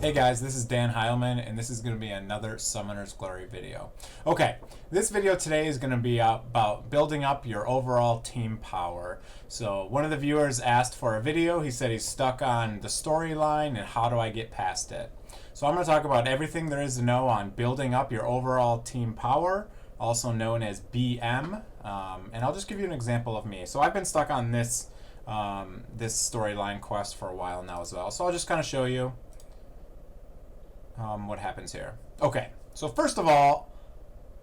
Hey guys, this is Dan Heilman, and this is going to be another Summoner's Glory video. Okay, this video today is going to be about building up your overall team power. So one of the viewers asked for a video. He said he's stuck on the storyline and how do I get past it. So I'm going to talk about everything there is to know on building up your overall team power, also known as BM, and I'll just give you an example of me. So I've been stuck on this storyline quest for a while now as well. So I'll just kind of show you what happens here. Okay, so first of all,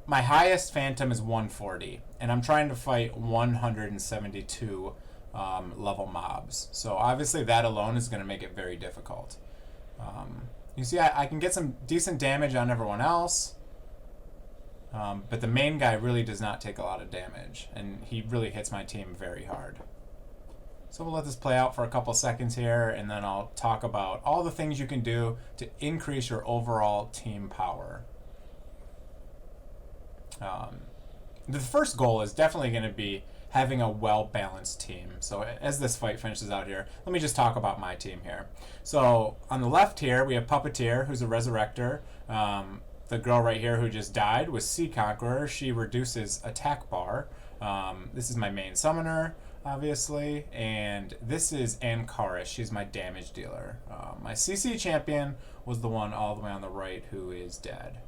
my highest phantom is 140, and I'm trying to fight 172 level mobs. So obviously that alone is going to make it very difficult. You see, I can get some decent damage on everyone else, but the main guy really does not take a lot of damage, and he really hits my team very hard. So we'll let this play out for a couple seconds here, and then I'll talk about all the things you can do to increase your overall team power. The first goal is definitely going to be having a well-balanced team. So as this fight finishes out here, let me just talk about my team here. So on the left here, we have Puppeteer, who's a Resurrector. The girl right here who just died was Sea Conqueror. She reduces attack bar. This is my main summoner, obviously, and this is Ankaris. She's my damage dealer. My CC champion was the one all the way on the right who is dead.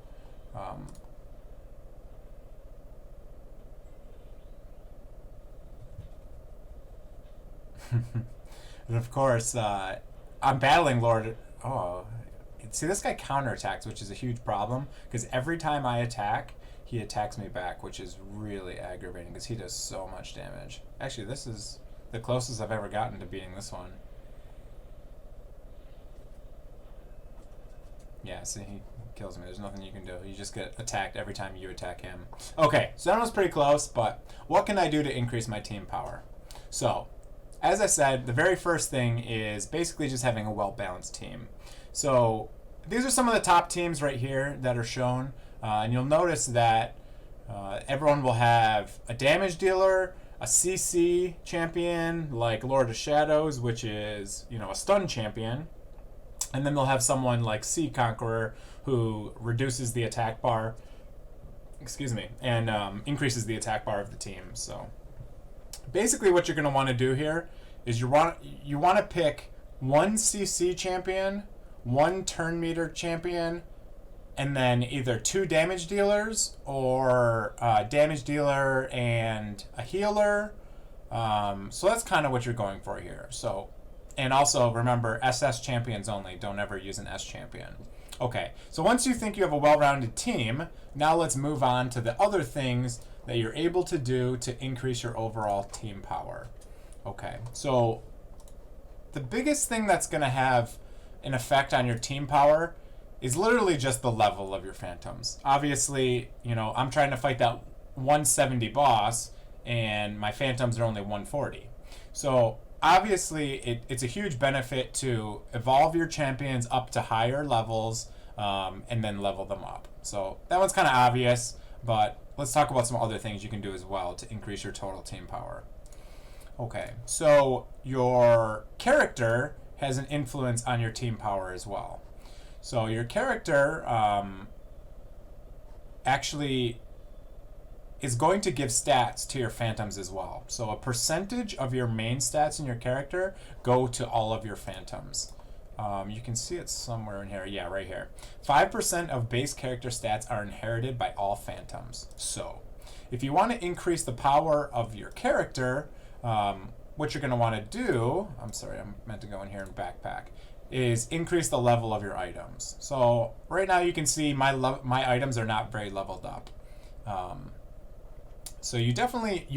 And of course, I'm battling Lord. Oh, see, this guy counterattacks, which is a huge problem because every time I attack, he attacks me back, which is really aggravating because he does so much damage. Actually, this is the closest I've ever gotten to beating this one. Yeah, see, he kills me. There's nothing you can do. You just get attacked every time you attack him. Okay, so that was pretty close, but what can I do to increase my team power? So, as I said, the very first thing is basically just having a well-balanced team. So, these are some of the top teams right here that are shown. And you'll notice that everyone will have a damage dealer, a CC champion like Lord of Shadows, which is, you know, a stun champion, and then they'll have someone like Sea Conqueror who reduces the attack bar, and increases the attack bar of the team. So basically, what you're going to want to do here is you want to pick one CC champion, one turn meter champion, and then either two damage dealers or a damage dealer and a healer. So that's kind of what you're going for here. So, and also remember, SS champions only. Don't ever use an S champion. Okay, so once you think you have a well-rounded team, now let's move on to the other things that you're able to do to increase your overall team power. Okay, so the biggest thing that's going to have an effect on your team power is literally just the level of your phantoms. Obviously, you know, I'm trying to fight that 170 boss, and my phantoms are only 140. So obviously, it's a huge benefit to evolve your champions up to higher levels, and then level them up. So that one's kind of obvious, but let's talk about some other things you can do as well to increase your total team power. Okay, so your character has an influence on your team power as well. So your character actually is going to give stats to your phantoms as well. So a percentage of your main stats in your character go to all of your phantoms. You can see it somewhere in here. Yeah, right here. 5% of base character stats are inherited by all phantoms. So if you want to increase the power of your character, what you're going to want to do, I'm sorry, I meant to go in here and backpack, is increase the level of your items. So right now you can see my items are not very leveled up. So you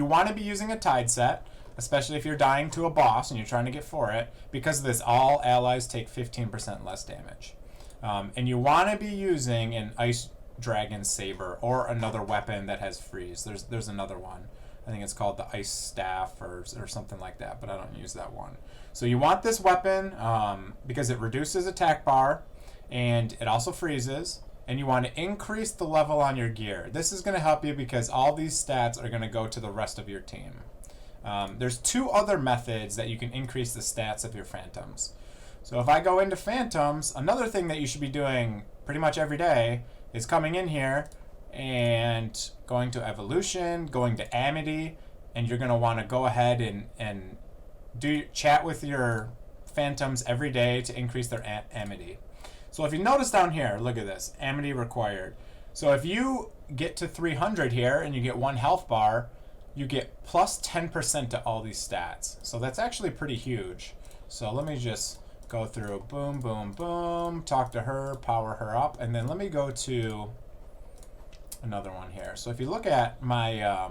want to be using a tide set, especially if you're dying to a boss and you're trying to get for it. Because of this, all allies take 15% less damage. And you want to be using an Ice Dragon Saber or another weapon that has freeze. There's another one. I think it's called the Ice Staff or something like that, but I don't use that one. So you want this weapon because it reduces attack bar and it also freezes, and you want to increase the level on your gear. This is going to help you because all these stats are going to go to the rest of your team. There's two other methods that you can increase the stats of your phantoms. So if I go into phantoms, another thing that you should be doing pretty much every day is coming in here and going to evolution, going to amity, and you're going to want to go ahead and chat with your phantoms every day to increase their amity. So if you notice down here, look at this, amity required. So if you get to 300 here and you get 1 health bar, you get plus 10% to all these stats. So that's actually pretty huge. So let me just go through, boom, boom, boom, talk to her, power her up, and then let me go to another one here. So if you look at my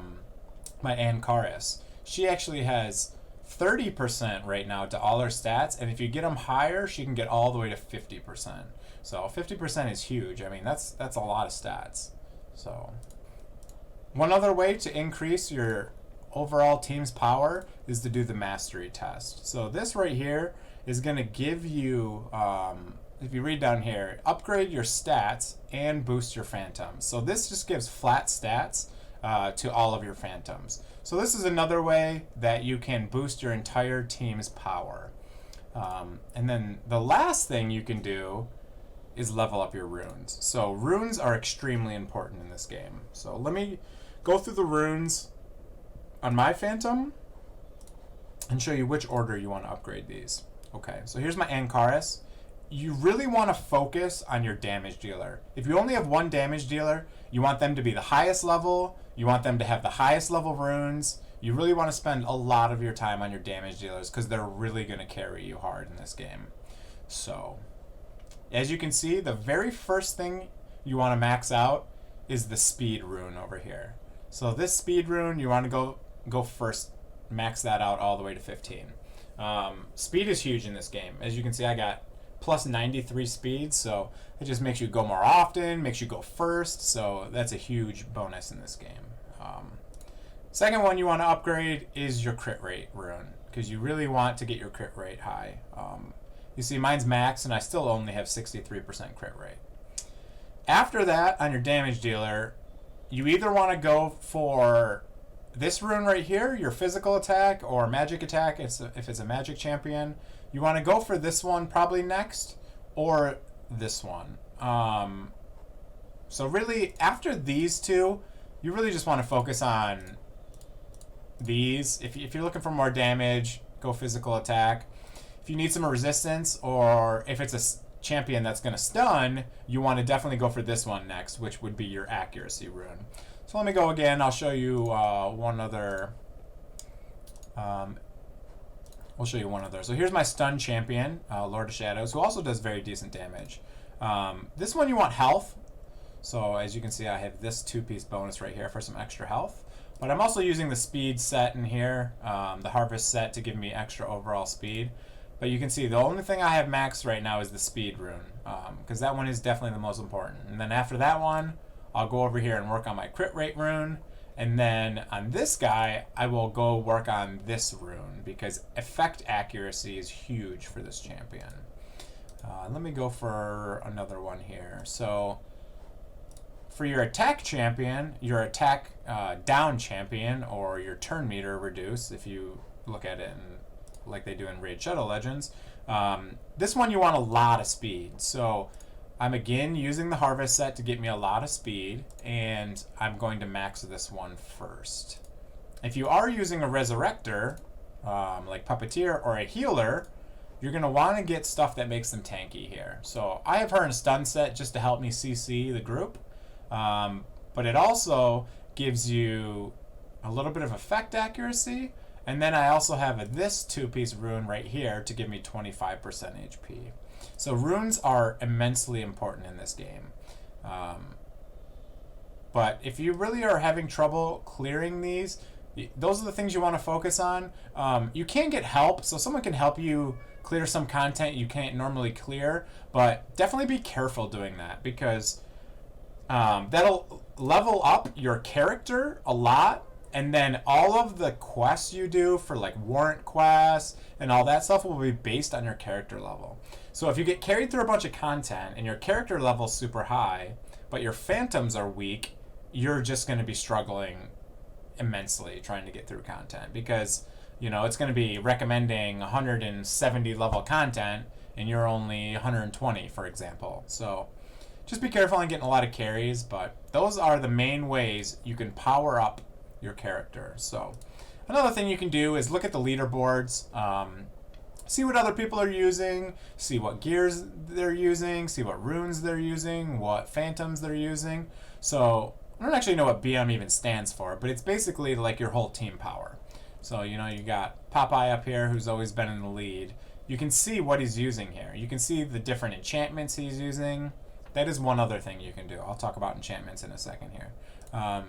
my Ancaris, she actually has 30% right now to all her stats, and if you get them higher, she can get all the way to 50%. So 50% is huge. I mean, that's a lot of stats. So one other way to increase your overall team's power is to do the mastery test. So this right here is going to give you, if you read down here, upgrade your stats and boost your phantoms. So this just gives flat stats to all of your phantoms. So this is another way that you can boost your entire team's power. And then the last thing you can do is level up your runes. So runes are extremely important in this game. So let me go through the runes on my phantom and show you which order you want to upgrade these. Okay, so here's my Ancaris. You really want to focus on your damage dealer. If you only have 1 damage dealer, you want them to be the highest level, you want them to have the highest level runes. You really want to spend a lot of your time on your damage dealers because they're really going to carry you hard in this game. So, as you can see, the very first thing you want to max out is the speed rune over here. So this speed rune, you want to go first, max that out all the way to 15. Speed is huge in this game. As you can see, I got plus 93 speed, so it just makes you go more often, makes you go first, so that's a huge bonus in this game. Second one you want to upgrade is your crit rate rune, because you really want to get your crit rate high. You see mine's max and I still only have 63% crit rate. After that, on your damage dealer, you either want to go for this rune right here, your physical attack or magic attack if it's a magic champion. You want to go for this one probably next, or this one. So really, after these two, you really just want to focus on these. If you're looking for more damage, go physical attack. If you need some resistance, or if it's a champion that's going to stun, you want to definitely go for this one next, which would be your accuracy rune. So let me go again. I'll show you one other. We'll show you one other. So here's my stun champion, Lord of Shadows, who also does very decent damage. This one you want health. So as you can see, I have this 2-piece bonus right here for some extra health. But I'm also using the speed set in here, the harvest set, to give me extra overall speed. But you can see the only thing I have maxed right now is the speed rune, because that one is definitely the most important. And then after that one, I'll go over here and work on my crit rate rune. And then on this guy, I will go work on this rune, because effect accuracy is huge for this champion. Let me go for another one here. So for your attack champion, your attack down champion, or your turn meter reduce, if you look at it like they do in Raid Shadow Legends, this one you want a lot of speed. So I'm again using the harvest set to get me a lot of speed, and I'm going to max this one first. If you are using a resurrector, like Puppeteer or a healer, you're going to want to get stuff that makes them tanky here. So I have her in stun set just to help me CC the group, but it also gives you a little bit of effect accuracy, and then I also have this 2-piece rune right here to give me 25% HP. So runes are immensely important in this game. But if you really are having trouble clearing these, those are the things you want to focus on. You can get help, so someone can help you clear some content you can't normally clear, but definitely be careful doing that, because that'll level up your character a lot, and then all of the quests you do for like warrant quests and all that stuff will be based on your character level. So if you get carried through a bunch of content and your character level's super high, but your phantoms are weak, you're just going to be struggling immensely trying to get through content, because you know it's going to be recommending 170 level content and you're only 120, for example. So just be careful on getting a lot of carries, but those are the main ways you can power up your character. So another thing you can do is look at the leaderboards, see what other people are using, see what gears they're using, see what runes they're using, what phantoms they're using. So I don't actually know what BM even stands for, but it's basically like your whole team power. So, you know, you got Popeye up here who's always been in the lead. You can see what he's using here. You can see the different enchantments he's using. That is one other thing you can do. I'll talk about enchantments in a second here.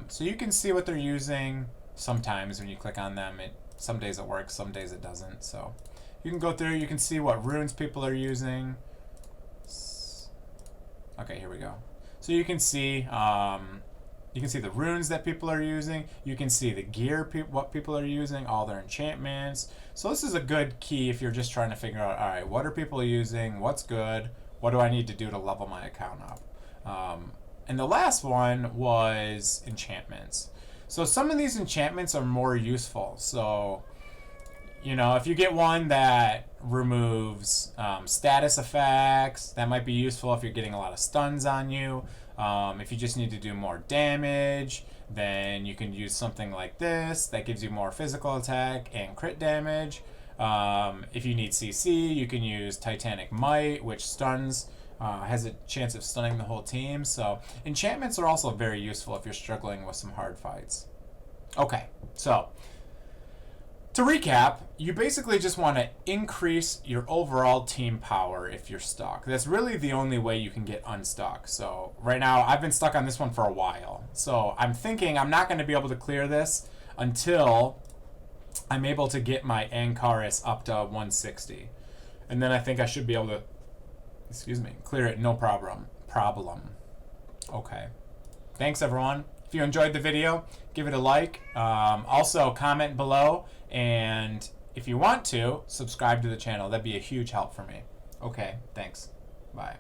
So you can see what they're using sometimes when you click on them. Some days it works, some days it doesn't. So you can go through, you can see what runes people are using. Okay, here we go. So you can see the runes that people are using. You can see the gear, what people are using, all their enchantments. So this is a good key if you're just trying to figure out, all right, what are people using? What's good? What do I need to do to level my account up? And the last one was enchantments. So some of these enchantments are more useful. So, you know, if you get one that removes status effects, that might be useful if you're getting a lot of stuns on you. If you just need to do more damage, then you can use something like this that gives you more physical attack and crit damage. If you need CC, you can use Titanic Might, which stuns, has a chance of stunning the whole team. So enchantments are also very useful if you're struggling with some hard fights. Okay, so to recap, you basically just want to increase your overall team power if you're stuck. That's really the only way you can get unstuck. So right now, I've been stuck on this one for a while. So I'm thinking I'm not going to be able to clear this until I'm able to get my Ankaris up to 160. And then I think I should be able to, clear it no problem. Okay. Thanks, everyone. If you enjoyed the video, give it a like. Also, comment below. And if you want to, subscribe to the channel. That'd be a huge help for me. Okay, thanks. Bye.